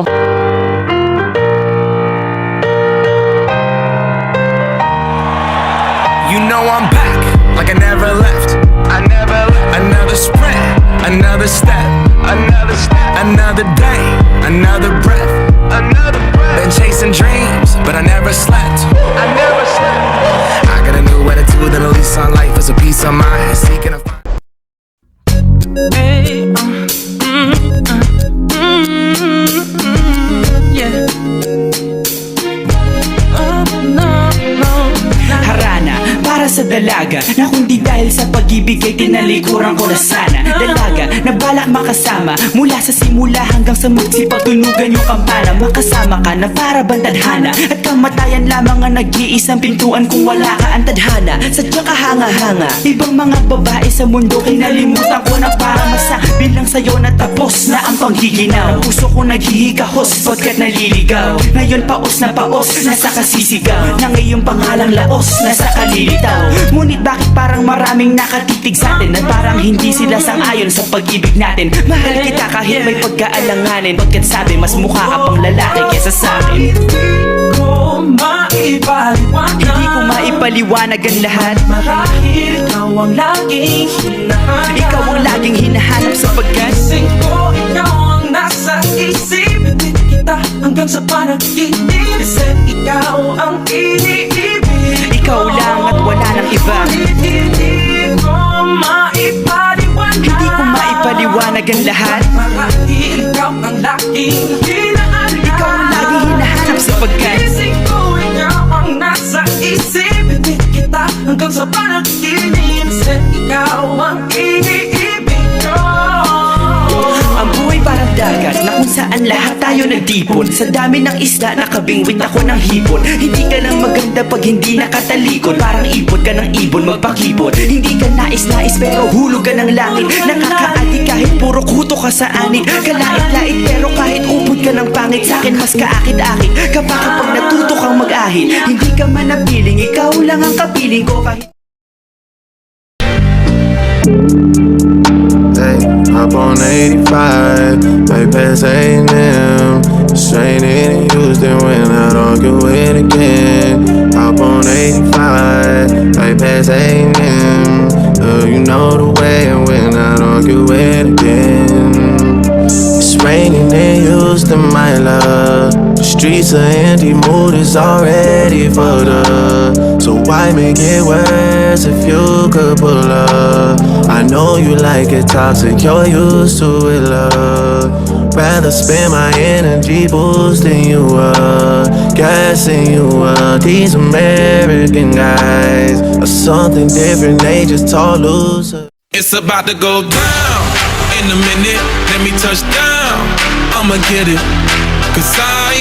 You know I'm back, like I never left. Another sprint, another step, another day, another breath. Been chasing dreams, but I never slept. I got a new attitude and a lease on life is a peace of mind. Seeking a yeah. Harana, para sa dalaga na kundi dahil sa pag-ibig ay tinalikuran ko na sana. Dalaga na balak makasama mula sa simula hanggang sa magsipagtunugan yung kampana. Makasama ka na para bantadhana at kamatayan lamang ang nag-iisang pintuan kung wala ka ang tadhana. Sadyang kahanga-hanga ibang mga babae sa mundo kinalimutan ko na para masabi lang sa'yo na tapos na ang panghiginaw. Puso ko naghihigahos pagkat naliligaw. Ngayon paos na paos, nasa kasisigaw na ngayong pangalang laos, nasa kalilitaw. Ngunit bakit parang maraming nakatitig sa atin at parang hindi sila sang-ayon sa pag-ibig natin. Mahal kita kahit may pagkaalanganin, pagkat sabi mas mukha ka pang lalaki kesa sa'kin. Hindi ko maipaliwanag ang lahat. Marahil ikaw ang laging hinahanap. Ikaw ang laging hinahanap sapagkat Gising ko, ikaw ang nasa isip. Pilit kita hanggang sa panaginip. Kasi ikaw ang iniibig. ikaw lang at wala nang iba. Hindi ko maipaliwanag. Hindi ko maipaliwanag ang lahat. Marahil ikaw ang laging hinahanap. Ikaw ang laging hinahanap sapagkat Gising ko, ikaw ang nasa isip. Pilit kita hanggang sa panaginip. Kasi ikaw ang iniibig ko. ang buhay parang dagat na kung saan lahat tayo nagtipon. Sa dami ng isda nakabingwit ako ng hipon. Hindi ka lang maganda pag hindi nakatalikod. Parang ipon ka ng ibon magpakipon. Hindi ka nais-nais pero hulog ka ng langit. Nakakaadi kahit puro kuto ka sa anit. Kalait-lait pero kahit upod ka ng pangit. Sa'kin mas kaakit-akit kapag natuto kang mag-ahit. Hindi ka man napiling, ikaw lang ang kapiling ko kahit Hop on 85, right past A&M, straight in Houston when I don't get it again. Hop on 85, right past A&M, you know the way when I don't get it again. It's raining in Houston, my love. The streets are empty, mood is already fucked up. So why make it worse if you could pull up? I know you like it toxic, you're used to it, love. Rather spend my energy boosting you up, gassing you up. These American guys are something different, they just talk loose. It's about to go down in a minute. Let me touch down. I'ma get it. Cause I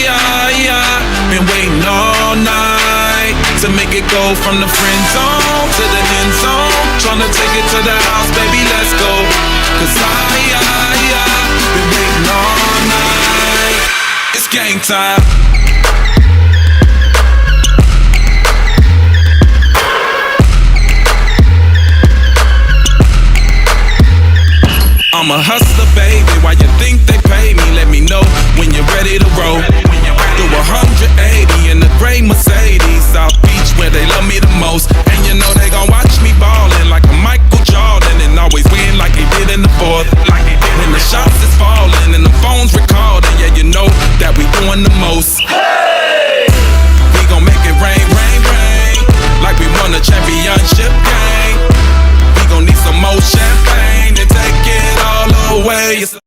been waiting all night to make it go from the friend zone to the end zone. Tryna take it to the house, baby, let's go. Cause I been waiting all night. It's game time. I'm a hustler, baby. Why you think they pay me? Let me know when you're ready to roll. Do 180 in the gray Mercedes, South Beach, where they love me the most. And you know they gon' watch me ballin' like a Michael Jordan and always win like he did in the fourth. When the shots is falling and the phones recording, yeah, you know that we doing the most. We gon' make it rain, rain, rain, like we won a championship game. We gon' need some more champagne to take it all away. So,